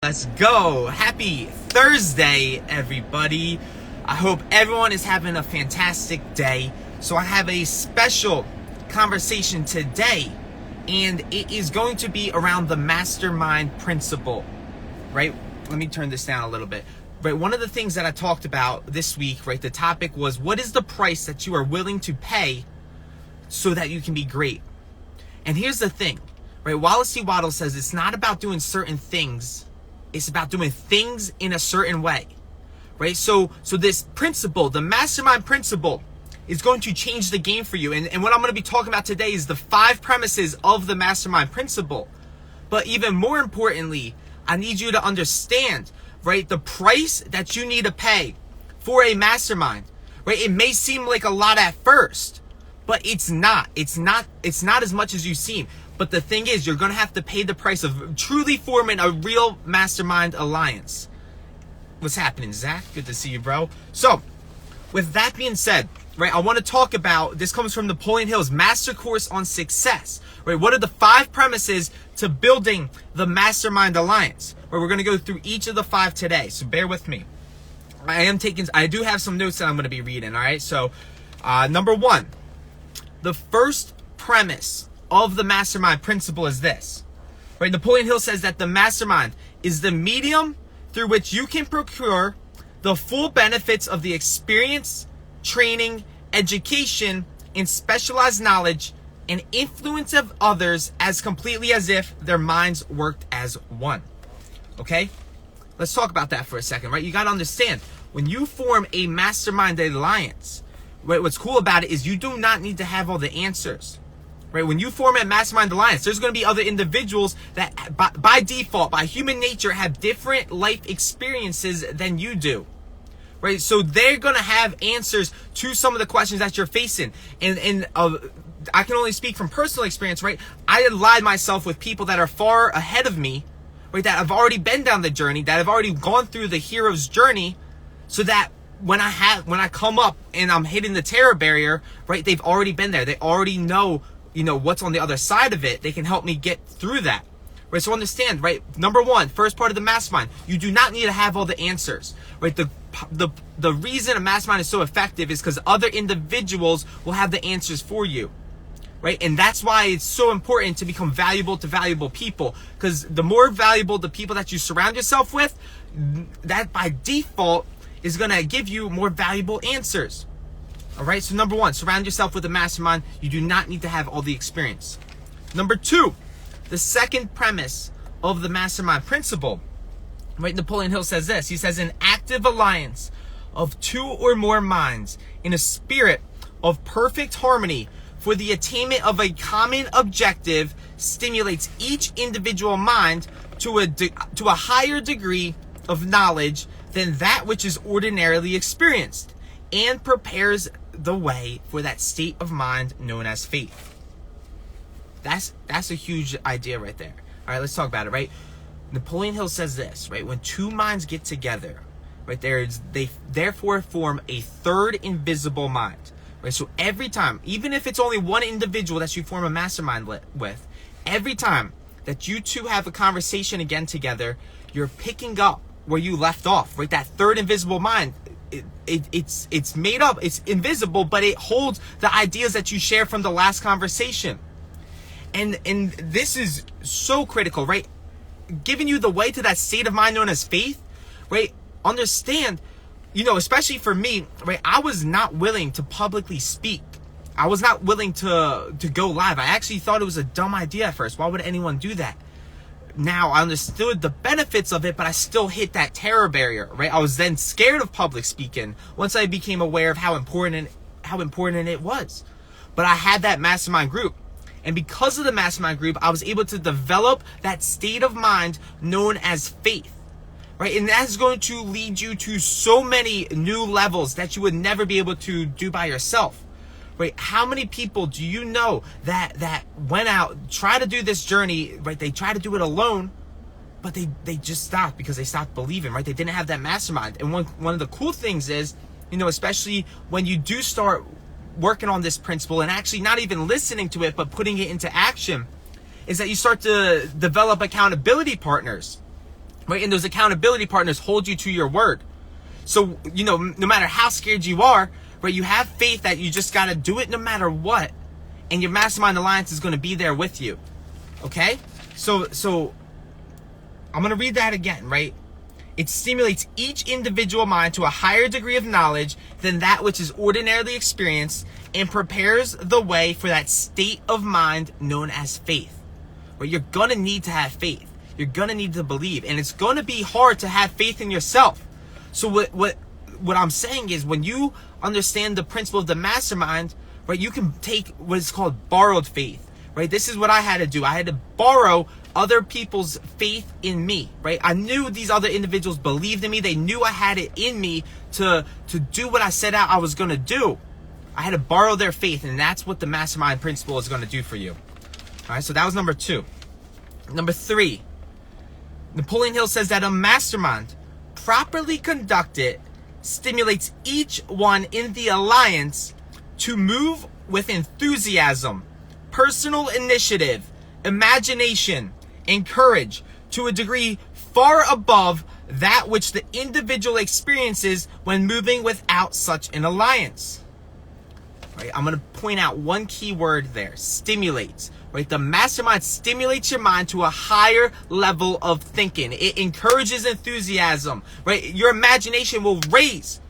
Let's go. Happy Thursday, everybody. I hope everyone is having a fantastic day. So I have a special conversation today, and it is going to be around the mastermind principle, right? Let me turn this down a little bit. Right, one of the things that I talked about this week, right, the topic was, what is the price that you are willing to pay so that you can be great? And here's the thing, right? Wallace D. Waddell says it's not about doing certain things. It's about doing things in a certain way, right? So this principle, the mastermind principle, is going to change the game for you. And what I'm going to be talking about today is the 5 premises of the mastermind principle. But even more importantly, I need you to understand, right, the price that you need to pay for a mastermind, right? It may seem like a lot at first, but it's not. It's not as much as you seem. But the thing is, you're going to have to pay the price of truly forming a real mastermind alliance. What's happening, Zach? Good to see you, bro. So, with that being said, right, I want to talk about, this comes from Napoleon Hill's Master Course on Success, right? What are the 5 premises to building the mastermind alliance? Right, we're going to go through each of the 5 today, so bear with me. I do have some notes that I'm going to be reading, all right? So, number 1, the first premise of the mastermind principle is this, right? Napoleon Hill says that the mastermind is the medium through which you can procure the full benefits of the experience, training, education, and specialized knowledge and influence of others as completely as if their minds worked as one. Okay? Let's talk about that for a second, right? You got to understand, when you form a mastermind alliance, right, what's cool about it is you do not need to have all the answers. Right? When you form a mastermind alliance, there's going to be other individuals that by default, by human nature, have different life experiences than you do. Right? So they're going to have answers to some of the questions that you're facing. And I can only speak from personal experience, right? I align myself with people that are far ahead of me, right? That have already been down the journey, that have already gone through the hero's journey, so that when I come up and I'm hitting the terror barrier, right? They've already been there. They already know, what's on the other side of it. They can help me get through that. Right? So understand, right? Number 1, first part of the mastermind, you do not need to have all the answers. Right? The reason a mastermind is so effective is because other individuals will have the answers for you. Right? And that's why it's so important to become valuable to valuable people. Because the more valuable the people that you surround yourself with, that by default is going to give you more valuable answers. All right, so number 1, surround yourself with a mastermind. You do not need to have all the experience. Number 2, the second premise of the mastermind principle, right? Napoleon Hill says this. He says, an active alliance of 2 or more minds in a spirit of perfect harmony for the attainment of a common objective stimulates each individual mind to a higher degree of knowledge than that which is ordinarily experienced, and prepares the way for that state of mind known as faith. That's a huge idea right there. All right, let's talk about it, right? Napoleon Hill says this, right? When 2 minds get together, right, they therefore form a third invisible mind, right? So every time, even if it's only one individual that you form a mastermind with, every time that you 2 have a conversation again together, you're picking up where you left off, right? That third invisible mind, it's made up, it's invisible, but it holds the ideas that you share from the last conversation. And this is so critical, right? Giving you the way to that state of mind known as faith, right? Understand, especially for me, right? I was not willing to publicly speak. I was not willing to go live. I actually thought it was a dumb idea at first. Why would anyone do that? Now I understood the benefits of it, but I still hit that terror barrier, right? I was then scared of public speaking once I became aware of how important it was. But I had that mastermind group. And because of the mastermind group, I was able to develop that state of mind known as faith, right? And that's going to lead you to so many new levels that you would never be able to do by yourself. Right? How many people do you know that went out, try to do this journey, right? They try to do it alone, but they just stopped because they stopped believing, right? They didn't have that mastermind. And one of the cool things is, especially when you do start working on this principle and actually not even listening to it, but putting it into action, is that you start to develop accountability partners. right? And those accountability partners hold you to your word. So, no matter how scared you are, right, you have faith that you just got to do it no matter what. And your Mastermind Alliance is going to be there with you. Okay? So I'm going to read that again, right? It stimulates each individual mind to a higher degree of knowledge than that which is ordinarily experienced and prepares the way for that state of mind known as faith. Right? You're going to need to have faith. You're going to need to believe. And it's going to be hard to have faith in yourself. So what I'm saying is, when you understand the principle of the mastermind, right, you can take what is called borrowed faith, right? This is what I had to do. I had to borrow other people's faith in me, right? I knew these other individuals believed in me. They knew I had it in me to do what I set out I was going to do. I had to borrow their faith, and that's what the mastermind principle is going to do for you. All right, so that was number 2. Number 3, Napoleon Hill says that a mastermind, properly conducted, stimulates each one in the alliance to move with enthusiasm, personal initiative, imagination, and courage to a degree far above that which the individual experiences when moving without such an alliance. Right? I'm going to point out one key word there: stimulates. Right? The mastermind stimulates your mind to a higher level of thinking. It encourages enthusiasm. Right? Your imagination will raise.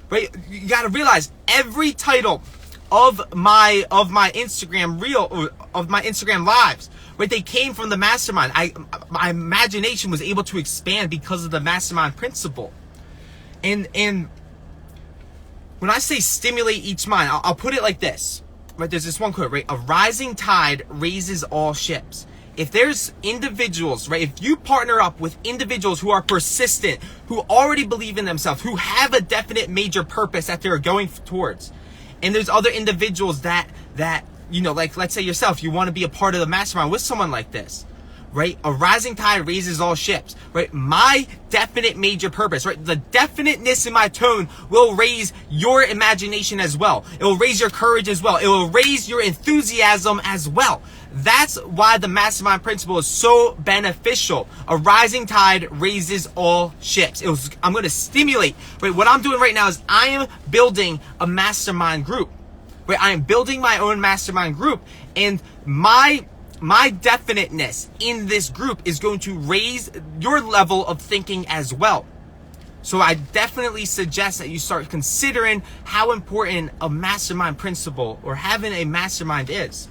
Right? You got to realize every title of my Instagram reel, of my Instagram lives, right, they came from the mastermind. My imagination was able to expand because of the mastermind principle. And when I say stimulate each mind, I'll put it like this. Right, there's this one quote, right? A rising tide raises all ships. If there's individuals, right, if you partner up with individuals who are persistent, who already believe in themselves, who have a definite major purpose that they're going towards, and there's other individuals that like, let's say yourself, you want to be a part of the mastermind with someone like this, right? A rising tide raises all ships, right? My definite major purpose, right? The definiteness in my tone will raise your imagination as well. It will raise your courage as well. It will raise your enthusiasm as well. That's why the mastermind principle is so beneficial. A rising tide raises all ships. I'm going to stimulate, right? What I'm doing right now is I am building a mastermind group, right? I am building my own mastermind group, and my definiteness in this group is going to raise your level of thinking as well. So I definitely suggest that you start considering how important a mastermind principle or having a mastermind is.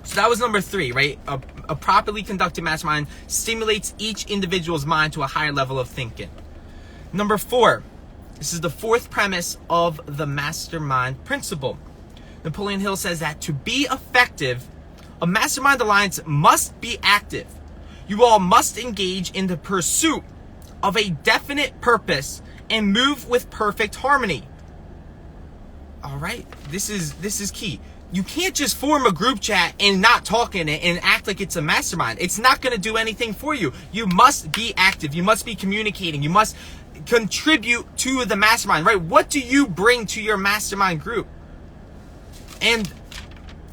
So that was number 3, right? A properly conducted mastermind stimulates each individual's mind to a higher level of thinking. Number 4, this is the 4th premise of the mastermind principle. Napoleon Hill says that to be effective, a mastermind alliance must be active. You all must engage in the pursuit of a definite purpose and move with perfect harmony. All right, this is key. You can't just form a group chat and not talk in it and act like it's a mastermind. It's not going to do anything for you. You must be active. You must be communicating. You must contribute to the mastermind, right? What do you bring to your mastermind group? And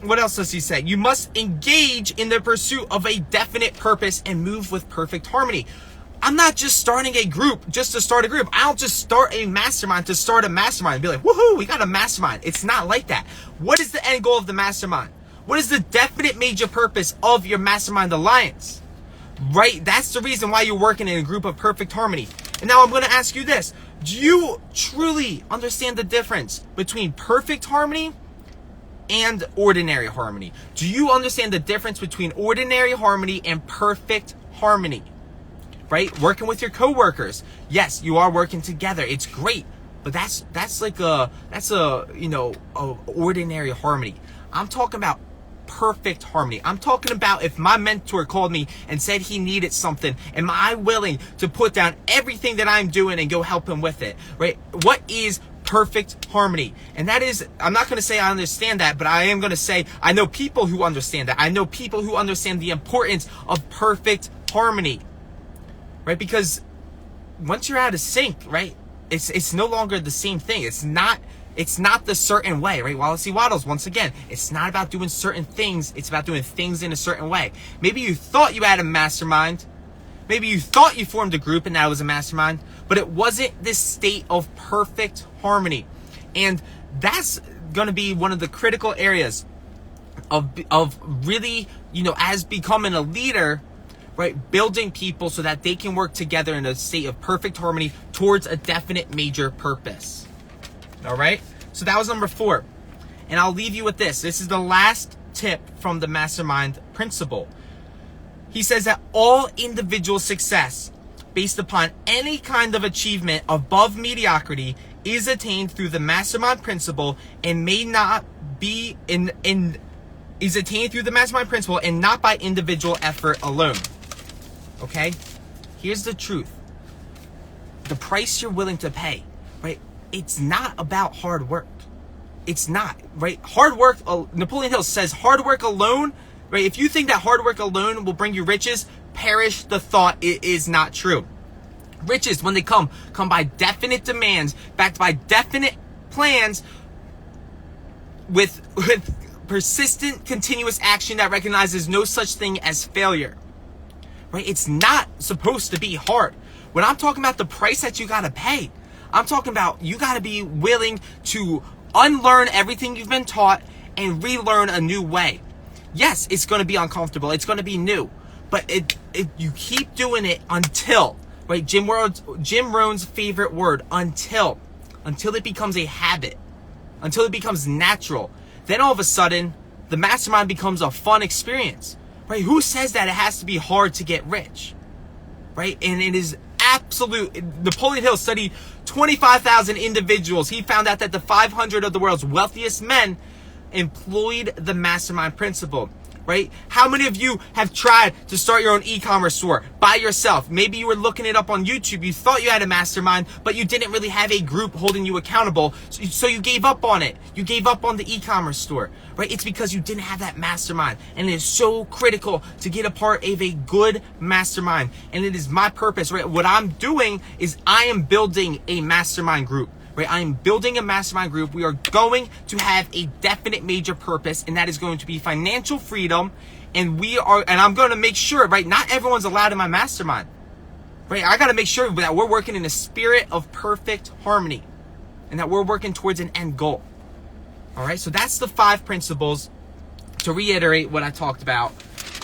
what else does he say? You must engage in the pursuit of a definite purpose and move with perfect harmony. I'm not just starting a group just to start a group. I don't just start a mastermind to start a mastermind and be like, woohoo, we got a mastermind. It's not like that. What is the end goal of the mastermind? What is the definite major purpose of your mastermind alliance? Right? That's the reason why you're working in a group of perfect harmony. And now I'm going to ask you this. Do you truly understand the difference between perfect harmony and ordinary harmony? Do you understand the difference between ordinary harmony and perfect harmony? Right? Working with your coworkers. Yes, you are working together. It's great. But that's ordinary harmony. I'm talking about perfect harmony. I'm talking about if my mentor called me and said he needed something, am I willing to put down everything that I'm doing and go help him with it? Right? What is perfect harmony? And that is, I'm not going to say I understand that, but I am going to say I know people who understand that. I know people who understand the importance of perfect harmony. Right? Because once you're out of sync, right, it's no longer the same thing. It's not the certain way, right? Wallace C. Waddles, once again, it's not about doing certain things. It's about doing things in a certain way. Maybe you thought you had a mastermind, Maybe you thought you formed a group and that was a mastermind, but it wasn't this state of perfect harmony. And that's going to be one of the critical areas of really, as becoming a leader, right? Building people so that they can work together in a state of perfect harmony towards a definite major purpose. All right? So that was number 4. And I'll leave you with this. This is the last tip from the mastermind principle. He says that all individual success based upon any kind of achievement above mediocrity is attained through the mastermind principle and may not be is attained through the mastermind principle and not by individual effort alone. Okay? Here's the truth. The price you're willing to pay, right? It's not about hard work. It's not, right? Hard work, Napoleon Hill says hard work alone, right? If you think that hard work alone will bring you riches, perish the thought. It is not true. Riches, when they come by definite demands, backed by definite plans, with persistent, continuous action that recognizes no such thing as failure. Right? It's not supposed to be hard. When I'm talking about the price that you gotta pay, I'm talking about you gotta be willing to unlearn everything you've been taught and relearn a new way. Yes, it's gonna be uncomfortable. It's gonna be new, but you keep doing it until, right? Jim Rohn's favorite word, until it becomes a habit, until it becomes natural. Then all of a sudden, the mastermind becomes a fun experience, right? Who says that it has to be hard to get rich, right? And it is absolute. Napoleon Hill studied 25,000 individuals. He found out that the 500 of the world's wealthiest men employed the mastermind principle, right? How many of you have tried to start your own e-commerce store by yourself? Maybe you were looking it up on YouTube. You thought you had a mastermind, but you didn't really have a group holding you accountable. So you gave up on it. You gave up on the e-commerce store, right? It's because you didn't have that mastermind. And it is so critical to get a part of a good mastermind. And it is my purpose, right? What I'm doing is I am building a mastermind group. Right, I am building a mastermind group. We are going to have a definite major purpose, and that is going to be financial freedom. And I'm going to make sure, right, not everyone's allowed in my mastermind. Right, I got to make sure that we're working in a spirit of perfect harmony and that we're working towards an end goal. All right, so that's the 5 principles. To reiterate what I talked about,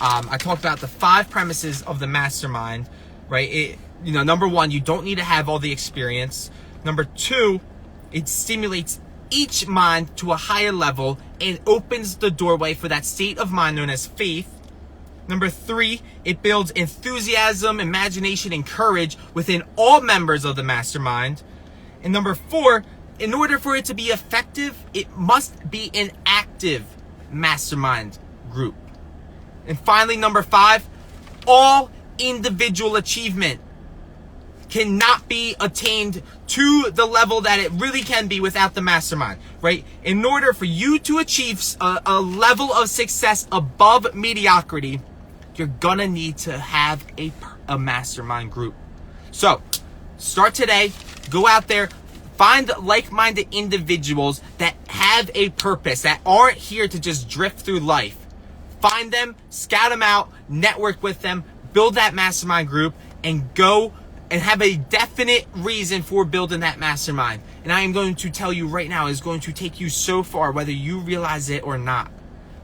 I talked about the 5 premises of the mastermind, right? Number 1, you don't need to have all the experience. Number 2, it stimulates each mind to a higher level and opens the doorway for that state of mind known as faith. Number 3, it builds enthusiasm, imagination, and courage within all members of the mastermind. And number 4, in order for it to be effective, it must be an active mastermind group. And finally, number 5, all individual achievement cannot be attained to the level that it really can be without the mastermind, right? In order for you to achieve a level of success above mediocrity, you're gonna need to have a mastermind group. So start today, go out there, find like-minded individuals that have a purpose, that aren't here to just drift through life. Find them, scout them out, network with them, build that mastermind group, and go and have a definite reason for building that mastermind. And I am going to tell you right now, it's going to take you so far, whether you realize it or not.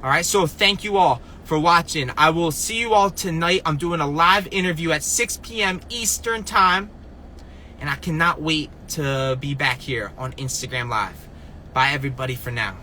All right, so thank you all for watching. I will see you all tonight. I'm doing a live interview at 6 p.m. Eastern time. And I cannot wait to be back here on Instagram Live. Bye, everybody, for now.